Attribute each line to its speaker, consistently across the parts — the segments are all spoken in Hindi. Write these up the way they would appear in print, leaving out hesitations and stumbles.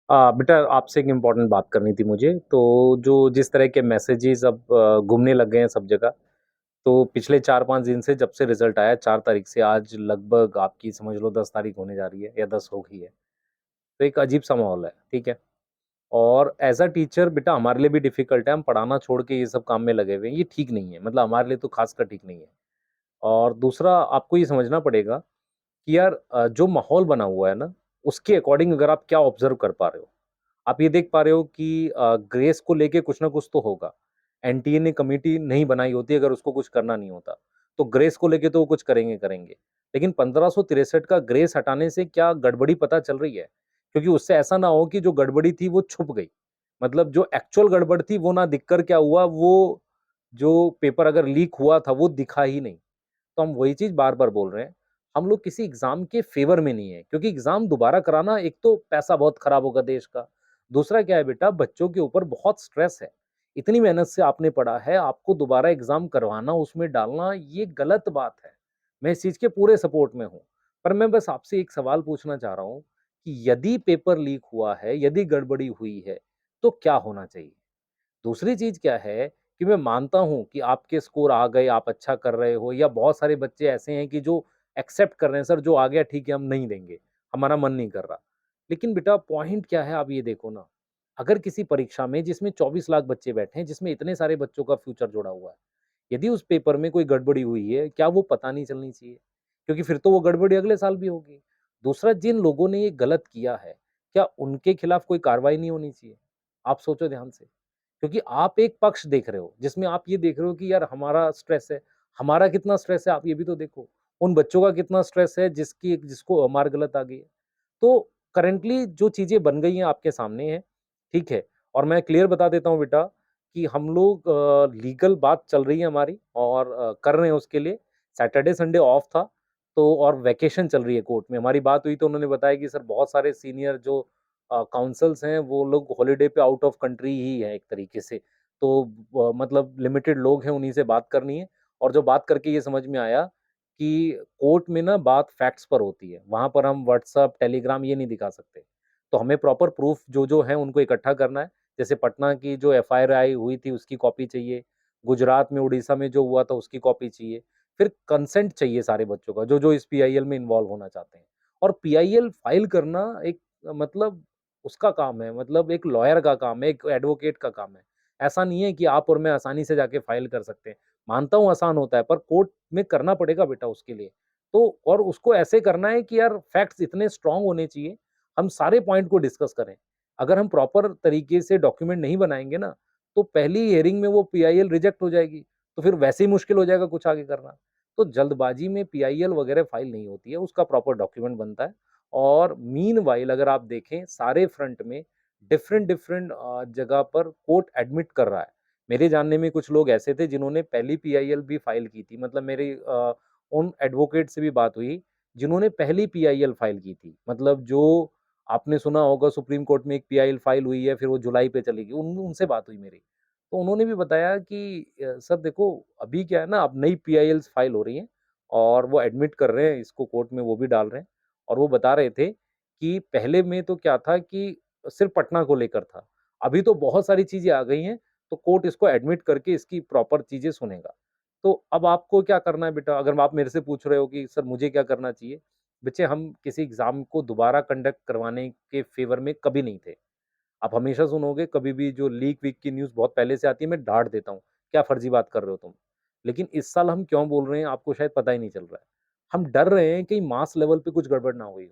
Speaker 1: बेटा आपसे एक इम्पोर्टेंट बात करनी थी मुझे। तो जो जिस तरह के मैसेजेस अब घूमने लग गए हैं सब जगह, तो पिछले 4-5 दिन से जब से रिज़ल्ट आया 4 तारीख से आज लगभग आपकी समझ लो 10 तारीख होने जा रही है या 10 हो गई है। तो एक अजीब-सा माहौल है, ठीक है? और एज़ अ टीचर बेटा हमारे लिए भी डिफ़िकल्ट है, हम पढ़ाना छोड़ के ये सब काम में लगे हुए हैं, ये ठीक नहीं है। मतलब हमारे लिए तो ख़ासकर ठीक नहीं है। और दूसरा आपको ये समझना पड़ेगा कि यार जो माहौल बना हुआ है ना, उसके अकॉर्डिंग अगर आप क्या ऑब्ज़र्व कर पा रहे हो? आप ये देख पा रहे हो कि ग्रेस को लेके कुछ ना कुछ तो होगा। एनटीए ने कमिटी नहीं बनाई होती अगर उसको कुछ करना नहीं होता। तो ग्रेस को लेके तो वो कुछ करेंगे करेंगे। लेकिन 1563 का ग्रेस हटाने से क्या गड़बड़ी पता चल रही है? क्योंकि उससे ऐसा ना हो कि जो गड़बड़ी थी वो छुप गई। मतलब जो एक्चुअल गड़बड़ थी वो ना दिखकर क्या हुआ वो जो पेपर अगर लीक हुआ था वो दिखा ही नहीं। तो हम वही चीज़ बार-बार बोल रहे हैं। हम लोग किसी एग्ज़ाम के फ़ेवर में नहीं है, क्योंकि एग्ज़ाम दोबारा कराना एक तो पैसा बहुत खराब होगा देश का। दूसरा क्या है बेटा बच्चों के ऊपर बहुत स्ट्रेस है। इतनी मेहनत से आपने पढ़ा है, आपको दोबारा एग्ज़ाम करवाना, उसमें डालना ये गलत बात है। मैं इस चीज़ के पूरे सपोर्ट में हूँ। पर मैं बस आपसे एक सवाल पूछना चाह रहा हूँ कि यदि पेपर लीक हुआ है, यदि गड़बड़ी हुई है, तो क्या होना चाहिए? दूसरी चीज़ क्या है कि मैं मानता हूँ कि आपके स्कोर आ गए, आप अच्छा कर रहे हो या बहुत सारे बच्चे ऐसे हैं कि जो एक्सेप्ट कर रहे हैं, सर जो आ गया ठीक है हम नहीं देंगे, हमारा मन नहीं कर रहा। लेकिन बेटा पॉइंट क्या है आप ये देखो ना, अगर किसी परीक्षा में जिसमें 24 लाख बच्चे बैठे हैं, जिसमें इतने सारे बच्चों का फ्यूचर जुड़ा हुआ है, यदि उस पेपर में कोई गड़बड़ी हुई है, क्या वो पता नहीं चलनी चाहिए? क्योंकि फिर तो वो गड़बड़ी अगले साल भी होगी। दूसरा जिन लोगों ने ये गलत किया है, क्या उनके खिलाफ कोई कार्रवाई नहीं होनी चाहिए? आप सोचो ध्यान से। क्योंकि आप एक पक्ष देख रहे हो, जिसमें आप ये देख रहे हो कि यार हमारा स्ट्रेस है, हमारा कितना स्ट्रेस है आप ये भी तो देखो। उन बच्चों का कितना स्ट्रेस है जिसको मार्क गलत आ गई है। तो करंटली जो चीज़ें बन गई हैं आपके सामने हैं, ठीक है? और मैं क्लियर बता देता हूँ बेटा कि हम लोग लीगल बात चल रही है हमारी और कर रहे हैं उसके लिए। सैटरडे, संडे ऑफ था, तो और वैकेशन चल रही है कोर्ट में। हमारी बात हुई तो उन्होंने बताया कि सर बहुत सारे सीनियर जो काउंसल्स हैं वो लोग हॉलिडे पे आउट ऑफ कंट्री ही हैं एक तरीके से। तो मतलब लिमिटेड लोग हैं उन्हीं से बात करनी है और जो बात करके ये समझ में आया कि कोर्ट में ना बात फैक्ट्स पर होती है। वहाँ पर हम व्हाट्सएप, टेलीग्राम ये नहीं दिखा सकते। तो हमें प्रॉपर प्रूफ जो-जो है उनको इकट्ठा करना है। जैसे पटना की जो एफआईआर हुई थी उसकी कॉपी चाहिए, गुजरात में, उड़ीसा में जो हुआ था उसकी कॉपी चाहिए। फिर कंसेंट चाहिए सारे बच्चों का जो-जो इस पीआईएल में इन्वॉल्व होना चाहते हैं। और पीआईएल फाइल करना एक मतलब उसका काम है, मतलब एक लॉयर का काम है, एक एडवोकेट का काम है। ऐसा नहीं है कि आप और मैं आसानी से जाके फाइल कर सकते हैं। मानता हूँ आसान होता है, पर कोर्ट में करना पड़ेगा बेटा उसके लिए। तो और उसको ऐसे करना है कि यार फैक्ट्स इतने स्ट्रॉन्ग होने चाहिए, हम सारे पॉइंट को डिस्कस करें। अगर हम प्रॉपर तरीके से डॉक्यूमेंट नहीं बनाएँगे ना, तो पहली हियरिंग में वो पीआईएल रिजेक्ट हो जाएगी, तो फिर वैसे ही मुश्किल हो जाएगा कुछ आगे करना। तो जल्दबाजी में पीआईएल वगैरह फाइल नहीं होती है, उसका प्रॉपर डॉक्यूमेंट बनता है। और मीनवाइल अगर आप देखें सारे फ्रंट में डिफरेंट जगह पर कोर्ट एडमिट कर रहा है। मेरे जानने में कुछ लोग ऐसे थे जिन्होंने पहली पीआईएल भी फाइल की थी। मतलब मेरी उन एडवोकेट से भी बात हुई जिन्होंने पहली पीआईएल फाइल की थी। मतलब जो आपने सुना होगा सुप्रीम कोर्ट में एक पीआईएल फाइल हुई है, फिर वो जुलाई पे चली गई। उनसे बात हुई मेरी। तो उन्होंने भी बताया कि सर देखो अभी क्या है ना अब नई पीआईएल्स फाइल हो रही हैं और वो एडमिट कर रहे हैं इसको कोर्ट में वो भी डाल रहे हैं। और वो बता रहे थे कि पहले में तो क्या था कि सिर्फ़ पटना को लेकर था। अभी तो बहुत सारी चीज़ें आ गई हैं, तो कोर्ट इसको एडमिट करके इसकी प्रॉपर चीज़ें सुनेगा। तो अब आपको क्या करना है बेटा? अगर आप मेरे से पूछ रहे हो कि सर मुझे क्या करना चाहिए? बच्चे हम किसी एग्ज़ाम को दोबारा कंडक्ट करवाने के फ़ेवर में कभी नहीं थे। आप हमेशा सुनोगे कभी भी जो लीक-वीक की न्यूज़ बहुत पहले से आती है, मैं डाँट देता हूँ, क्या फ़र्ज़ी बात कर रहे हो तुम? लेकिन इस साल हम क्यों बोल रहे हैं आपको शायद पता ही नहीं चल रहा है। हम डर रहे हैं कहीं मास लेवल पे कुछ गड़बड़ ना हुई हो।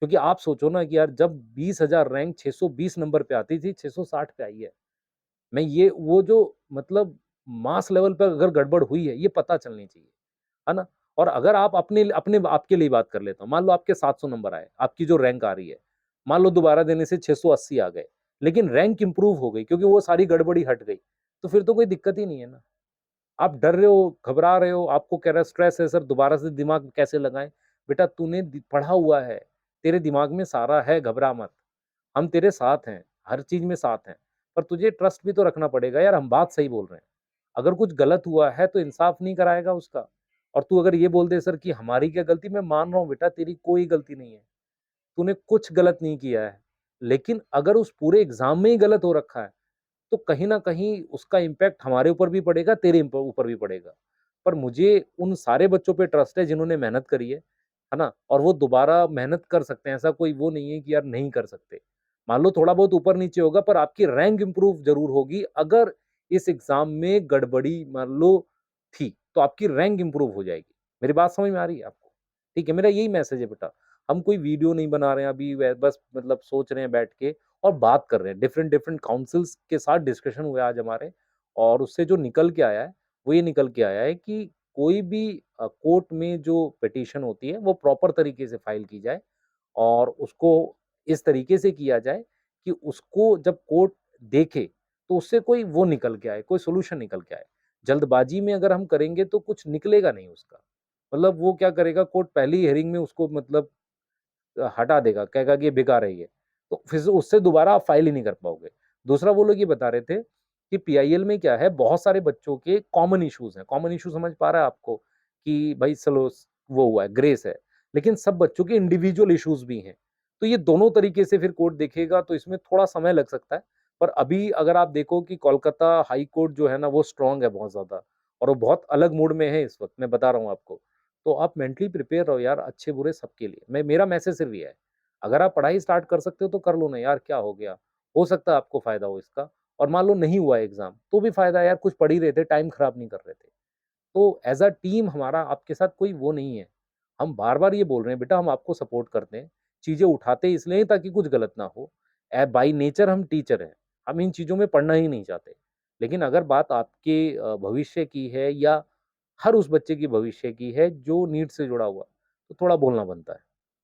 Speaker 1: क्योंकि आप सोचो ना कि यार जब 20,000 रैंक 620 नंबर पे आती थी, 660 पे आई है। मैं ये वो जो मतलब मास लेवल पे अगर गड़बड़ हुई है, ये पता चलनी चाहिए, है ना? और अगर आप अपने अपने आपके लिए बात कर लेता हूँ, मान लो आपके 700 नंबर आए, आपकी जो रैंक आ रही है, मान लो दोबारा देने से 680 आ गए, लेकिन रैंक इम्प्रूव हो गई क्योंकि वो सारी गड़बड़ी हट गई, तो फिर तो कोई दिक्कत ही नहीं है ना। आप डर रहे हो, घबरा रहे हो, आपको कह रहा है स्ट्रेस है सर दोबारा से दिमाग कैसे लगाएँ? बेटा तूने पढ़ा हुआ है, तेरे दिमाग में सारा है, घबरा मत। हम तेरे साथ हैं, हर चीज़ में साथ हैं। पर तुझे ट्रस्ट भी तो रखना पड़ेगा यार हम बात सही बोल रहे हैं। अगर कुछ गलत हुआ है तो इंसाफ नहीं कराएगा उसका। और तू अगर ये बोल दे सर कि हमारी क्या गलती मैं मान रहा हूँ बेटा तेरी कोई गलती नहीं है। तूने कुछ गलत नहीं किया है। लेकिन अगर उस पूरे एग्ज़ाम में ही गलत हो रखा है, तो कहीं न कहीं उसका इम्पैक्ट हमारे ऊपर भी पड़ेगा, तेरे ऊपर भी पड़ेगा। पर मुझे उन सारे बच्चों पे ट्रस्ट है जिन्होंने मेहनत करी है ना? और वो दोबारा मेहनत कर सकते हैं, ऐसा कोई वो नहीं है कि यार नहीं कर सकते। मान लो थोड़ा बहुत ऊपर-नीचे होगा पर आपकी रैंक इम्प्रूव ज़रूर होगी अगर इस एग्ज़ाम में गड़बड़ी मान लो थी, तो आपकी रैंक इम्प्रूव हो जाएगी। मेरी बात समझ में आ रही है आपको? ठीक है, मेरा यही मैसेज है बेटा। हम कोई वीडियो नहीं बना रहे हैं अभी बस मतलब सोच रहे हैं बैठ के और बात कर रहे हैं। डिफरेंट डिफरेंट काउंसिल्स के साथ डिस्कशन हुए आज हमारे और उससे जो निकल के आया है, वो ये निकल के आया है कि कोई भी कोर्ट में जो पिटीशन होती है, वो प्रॉपर तरीके से फाइल की जाए और उसको इस तरीके से किया जाए कि उसको जब कोर्ट देखे, तो उससे कोई वो निकल के आए, कोई सॉल्यूशन निकल के आए। जल्दबाजी में अगर हम करेंगे तो कुछ निकलेगा नहीं उसका। मतलब वो क्या करेगा कोर्ट पहली हियरिंग में उसको मतलब हटा देगा, कहेगा कि ये बेकार है ये। तो फिर से उससे दोबारा आप फाइल ही नहीं कर पाओगे। दूसरा वो लोग ये बता रहे थे कि पीआईएल में क्या है बहुत सारे बच्चों के कॉमन इश्यूज़ हैं। कॉमन इश्यू समझ पा रहा है आपको कि भाई चलो वो हुआ है, ग्रेस है। लेकिन सब बच्चों के इंडिविजुअल इश्यूज़ भी हैं। तो ये दोनों तरीके से फिर कोर्ट देखेगा तो इसमें थोड़ा समय लग सकता है। पर अभी अगर आप देखो कि कोलकाता हाई कोर्ट जो है ना वो स्ट्रॉन्ग है बहुत ज़्यादा और वो बहुत अलग मूड में है इस वक़्त, मैं बता रहा हूँ आपको। तो आप मेंटली प्रिपेयर रहो यार अच्छे-बुरे सबके लिए। मैं मेरा मैसेज सिर्फ ये है, अगर आप पढ़ाई स्टार्ट कर सकते हो तो कर लो ना यार, क्या हो गया? हो सकता है आपको फ़ायदा हो इसका और मान लो नहीं हुआ एग्ज़ाम, तो भी फ़ायदा है यार, कुछ पढ़ ही रहे थे, टाइम खराब नहीं कर रहे थे। तो एज़ अ टीम हमारा आपके साथ कोई वो नहीं है। हम बार-बार ये बोल रहे हैं बेटा हम आपको सपोर्ट करते हैं। चीज़ें उठाते इसलिए हैं ताकि कुछ गलत ना हो। बाय नेचर हम टीचर हैं। हम इन चीज़ों में पढ़ना ही नहीं चाहते। लेकिन अगर बात आपके भविष्य की है या हर उस बच्चे की भविष्य की है जो नीट से जुड़ा हुआ, तो थोड़ा बोलना बनता है।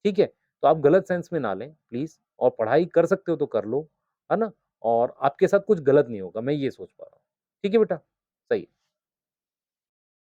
Speaker 1: ठीक है? तो आप गलत सेंस में ना लें प्लीज़ और पढ़ाई कर सकते हो तो कर लो, है ना? और आपके साथ कुछ गलत नहीं होगा, मैं ये सोच पा रहा हूँ। ठीक है बेटा? सही है।